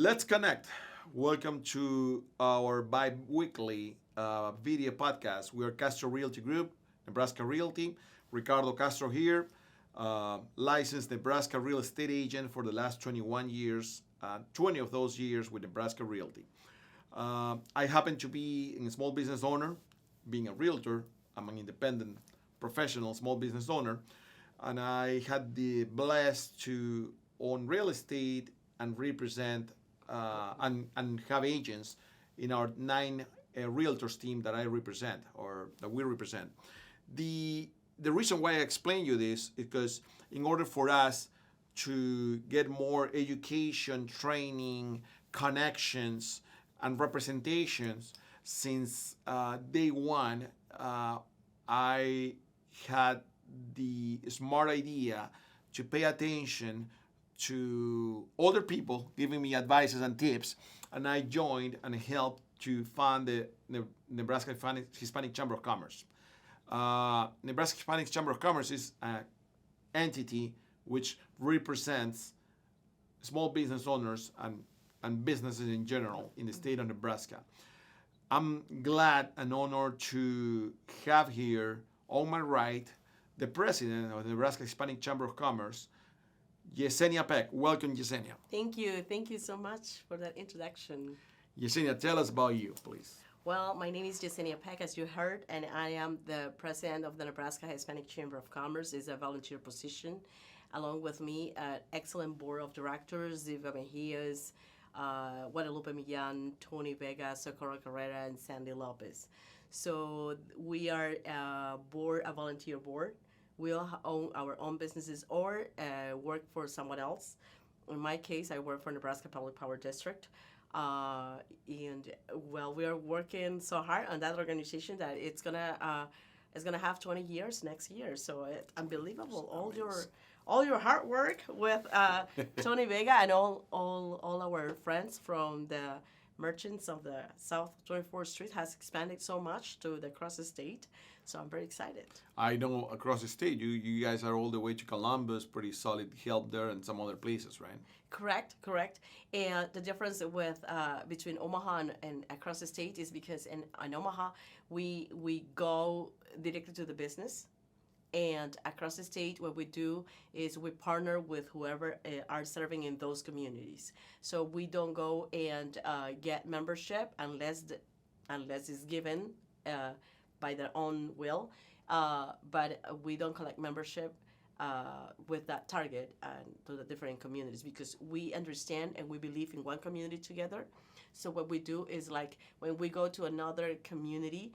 Let's connect. Welcome to our bi-weekly video podcast. We are Castro Realty Group, Nebraska Realty. Ricardo Castro here, licensed Nebraska real estate agent for the last 21 years, 20 of those years with Nebraska Realty. I happen to be a small business owner, being a realtor. I'm an independent professional small business owner, and I had the blessed to own real estate and represent and have agents in our nine realtors team that I represent or that we represent. The reason why I explain you this is because in order for us to get more education, training, connections, and representations, since day one, I had the smart idea to pay attention to other people giving me advices and tips, and I joined and helped to fund the Nebraska Hispanic Chamber of Commerce. Nebraska Hispanic Chamber of Commerce is an entity which represents small business owners and businesses in general in the state of Nebraska. I'm glad and honored to have here on my right the president of the Nebraska Hispanic Chamber of Commerce, Yesenia Peck. Welcome, Yesenia. Thank you. Thank you so much for that introduction. Yesenia, tell us about you, please. Well, my name is Yesenia Peck, as you heard, and I am the president of the Nebraska Hispanic Chamber of Commerce. It's a volunteer position. Along with me, an excellent board of directors, Ziva Mejias, Guadalupe Millan, Tony Vega, Socorro Carrera, and Sandy Lopez. So we are a volunteer board. We all own our own businesses or work for someone else. In my case, I work for Nebraska Public Power District. We are working so hard on that organization that it's gonna have 20 years next year. So it's unbelievable. All your hard work with Tony Vega and all our friends from the merchants of the South 24th Street has expanded so much to across the state. So I'm very excited. I know across the state, you guys are all the way to Columbus, pretty solid help there, and some other places, right? Correct. And the difference with between Omaha and across the state is because in Omaha, we go directly to the business. And across the state, what we do is we partner with whoever are serving in those communities. So we don't go and get membership unless it's given by their own will. But we don't collect membership with that target to the different communities because we understand and we believe in one community together. So what we do is like when we go to another community,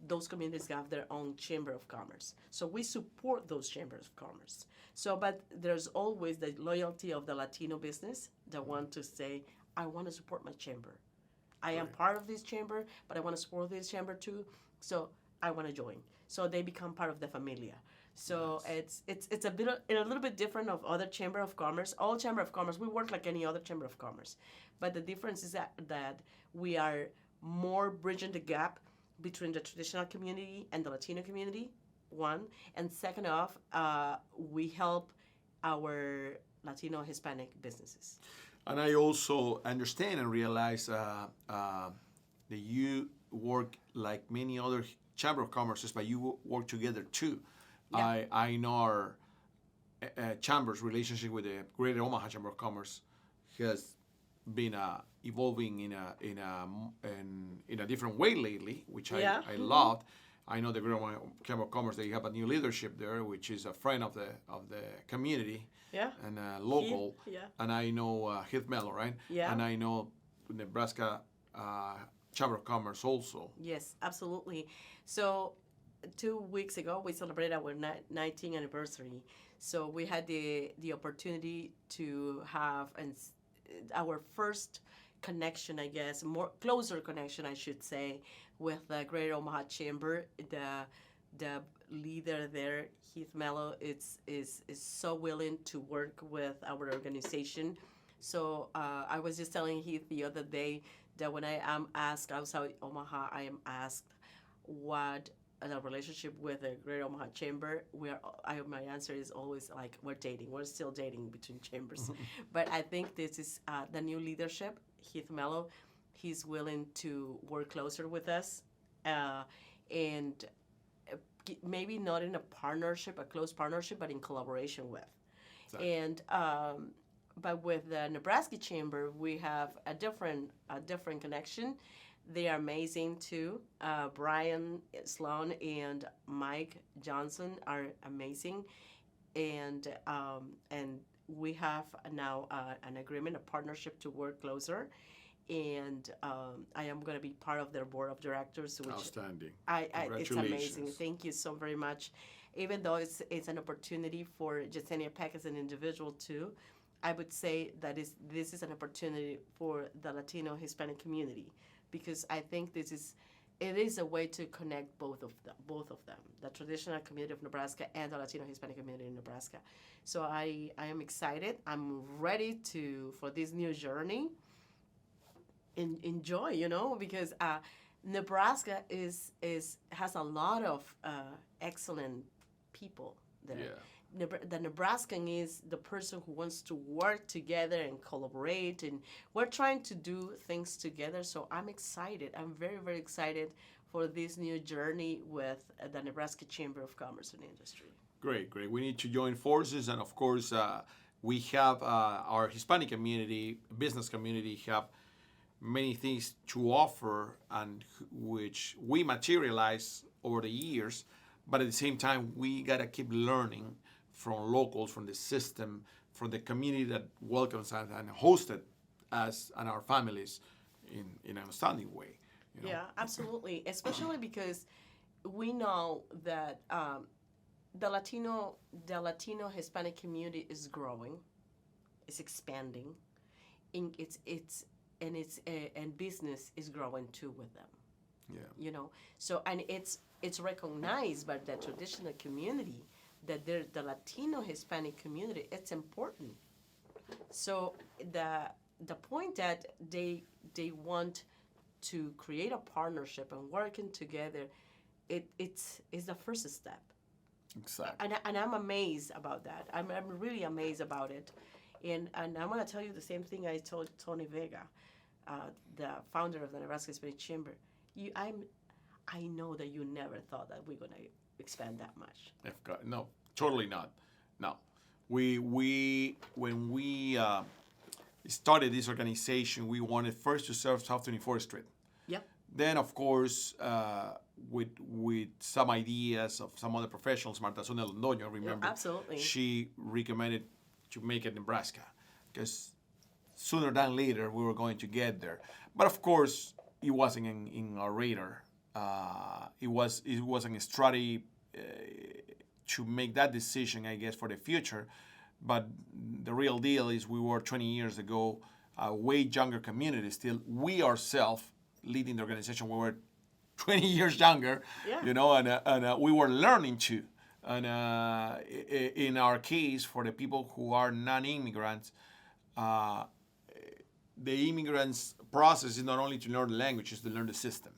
those communities have their own chamber of commerce. So we support those chambers of commerce. So, but there's always the loyalty of the Latino business that want to say, I want to support my chamber. I am part of this chamber, but I want to support this chamber too. So I want to join. So they become part of the familia. So it's a little bit different of other chamber of commerce. All chamber of commerce, we work like any other chamber of commerce, but the difference is that we are more bridging the gap between the traditional community and the Latino community. One, and second off, we help our Latino Hispanic businesses. And I also understand and realize that you work like many other chamber of commerces, but you work together too. Yeah. I know our chamber's relationship with the Greater Omaha Chamber of Commerce has been evolving in a different way lately, which I loved. I know the Greater Omaha Chamber of Commerce, they have a new leadership there, which is a friend of the community and local. And I know Heath Mello, right? Yeah. And I know Nebraska Chamber of Commerce also. Yes, absolutely. So 2 weeks ago, we celebrated our 19th anniversary. So we had the opportunity to have our first connection, I guess, more closer connection, I should say, with the Greater Omaha Chamber. The leader there, Heath Mello, is so willing to work with our organization. So I was just telling Heath the other day that when I am asked outside Omaha, I am asked what a relationship with the Greater Omaha Chamber, my answer is always like we're dating. We're still dating between chambers, but I think this is the new leadership. Heath Mello, he's willing to work closer with us, and maybe not in a partnership, a close partnership, but in collaboration with. Exactly. And but with the Nebraska Chamber, we have a different connection. They are amazing too. Brian Sloan and Mike Johnson are amazing, and we have now an agreement, a partnership to work closer. And I am going to be part of their board of directors. Which outstanding. It's amazing. Thank you so very much. Even though it's an opportunity for Yesenia Peck as an individual too, I would say that this is an opportunity for the Latino Hispanic community, because I think it is a way to connect both of them, the traditional community of Nebraska and the Latino Hispanic community in Nebraska. So I am excited. I'm ready for this new journey. Enjoy, because Nebraska has a lot of excellent people there. Yeah. The Nebraskan is the person who wants to work together and collaborate, and we're trying to do things together. So I'm excited. I'm very, very excited for this new journey with the Nebraska Chamber of Commerce and Industry. Great. We need to join forces, and of course, we have our Hispanic community, business community, have many things to offer, and which we materialize over the years. But at the same time, we gotta keep learning from locals, from the system, from the community that welcomes us and hosted us and our families in an outstanding way. Yeah, absolutely. Especially because we know that the Latino Hispanic community is growing, it's expanding, and business is growing too with them. Yeah. So and it's recognized by the traditional community that the Latino Hispanic community, it's important. So the point that they want to create a partnership and working together, it's the first step. Exactly. And I'm amazed about that. I'm really amazed about it. And I'm going to tell you the same thing I told Tony Vega, the founder of the Nebraska Hispanic Chamber. I know that you never thought that we're going to expand that much. No, totally not. No. When we started this organization, we wanted first to serve South 24th Street. Yep. Then, of course, with some ideas of some other professionals, Marta Sonia Londoño, remember? Yeah, absolutely. She recommended to make it Nebraska, because sooner than later we were going to get there. But of course, it wasn't in our radar. It wasn't a strategy to make that decision, I guess, for the future. But the real deal is we were 20 years ago a way younger community still. We ourselves, leading the organization, we were 20 years younger, and we were learning too. And in our case, for the people who are non-immigrants, the immigrants' process is not only to learn the language, it's to learn the system.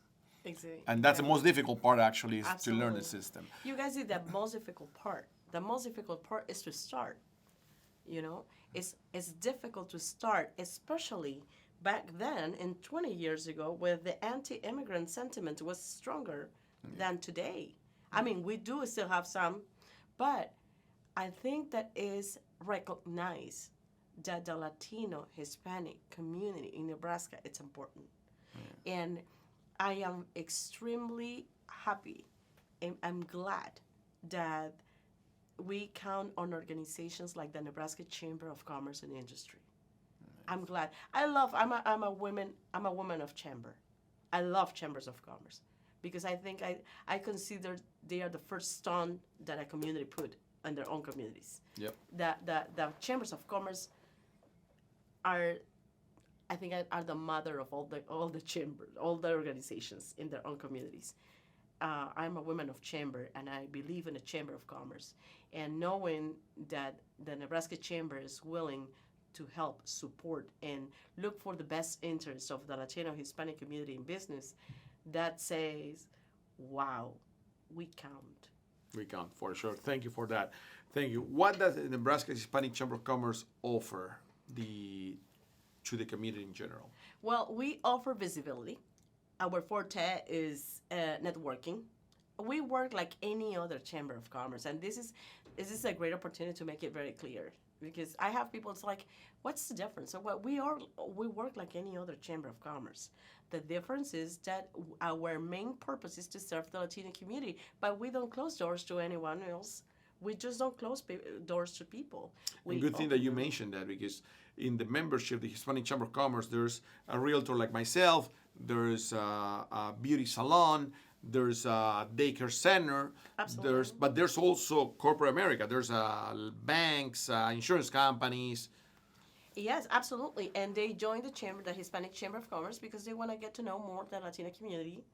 Exactly. And that's the most difficult part, actually, is Absolutely. to learn the system. You guys did the most difficult part. The most difficult part is to start. It's difficult to start, especially back then, in 20 years ago, where the anti-immigrant sentiment was stronger than today. I mean, we do still have some, but I think that is recognized that the Latino Hispanic community in Nebraska, it's important. And I am extremely happy and I'm glad that we count on organizations like the Nebraska Chamber of Commerce and Industry. I'm glad. I'm a woman of chamber. I love chambers of commerce because I think I consider they are the first stone that a community put in their own communities. Yep. The chambers of commerce are the mother of all the chambers, all the organizations in their own communities. I'm a woman of chamber, and I believe in a chamber of commerce. And knowing that the Nebraska Chamber is willing to help support and look for the best interests of the Latino Hispanic community in business, that says, wow, we count. We can, for sure. Thank you for that. Thank you. What does the Nebraska Hispanic Chamber of Commerce offer to the community in general? Well, we offer visibility. Our forte is networking. We work like any other chamber of commerce, and this is a great opportunity to make it very clear, because I have people. It's like, what's the difference? So what we work like any other chamber of commerce. The difference is that our main purpose is to serve the Latino community, but we don't close doors to anyone else. We just don't close doors to people. And good thing that you mentioned that, because in the membership, the Hispanic Chamber of Commerce, there's a realtor like myself, there's a beauty salon, there's a daycare center, Absolutely. but there's also corporate America. There's banks, insurance companies. Yes, absolutely. And they join the chamber, the Hispanic Chamber of Commerce, because they want to get to know more the Latino community.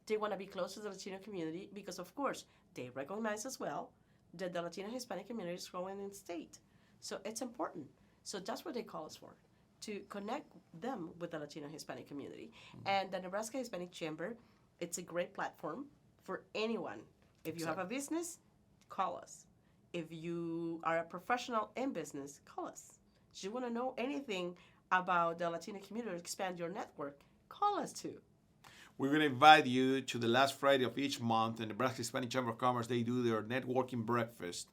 They want to be close to the Latino community because, of course, they recognize as well that the Latino Hispanic community is growing in the state. So it's important. So that's what they call us for, to connect them with the Latino Hispanic community. And the Nebraska Hispanic Chamber, it's a great platform for anyone. If you have a business, call us. If you are a professional in business, call us. If you want to know anything about the Latino community, expand your network, call us too. We're going to invite you to the last Friday of each month. The Nebraska Hispanic Chamber of Commerce, they do their networking breakfast.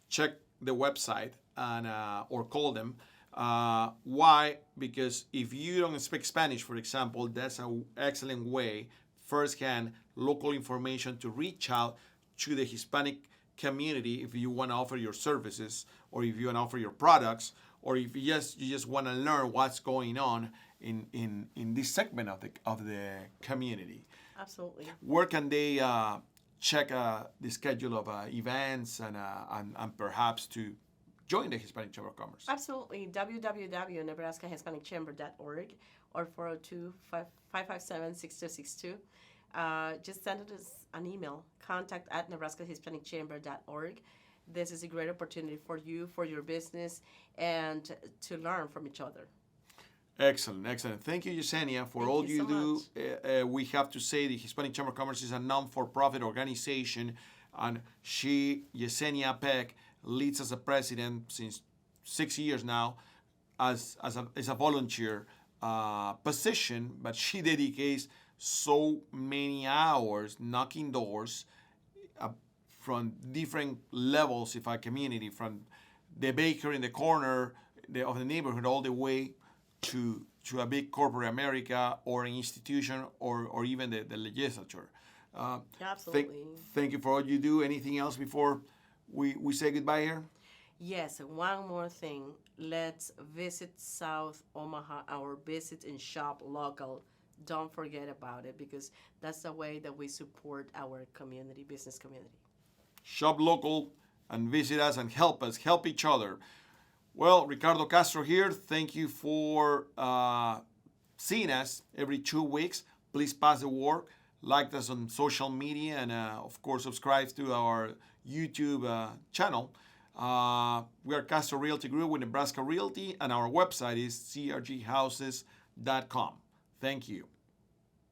Check the website and or call them. Why? Because if you don't speak Spanish, for example, that's an excellent way, firsthand local information to reach out to the Hispanic community if you want to offer your services, or if you want to offer your products, or if you just want to learn what's going on in this segment of the community. Absolutely. Where can they check the schedule of events and perhaps to join the Hispanic Chamber of Commerce? Absolutely. www.nebraskahispanicchamber.org or 402-557-6262. Just send us an email, contact@nebraskahispanicchamber.org. This is a great opportunity for you, for your business, and to learn from each other. Excellent, excellent. Thank you, Yesenia, for all you do. We have to say the Hispanic Chamber of Commerce is a non-for-profit organization, and Yesenia Peck, leads as a president since 6 years now as a volunteer position, but she dedicates so many hours knocking doors from different levels of our community, from the baker in the corner of the neighborhood all the way to a big corporate America or an institution or even the legislature. Absolutely. Thank you for all you do. Anything else before we say goodbye here? Yes, one more thing. Let's visit South Omaha, our visit and shop local. Don't forget about it, because that's the way that we support our community, business community. Shop local and visit us and help each other. Well, Ricardo Castro here. Thank you for seeing us every 2 weeks. Please pass the word. Like us on social media, and of course subscribe to our YouTube channel. We are Castro Realty Group with Nebraska Realty, and our website is crghouses.com. Thank you.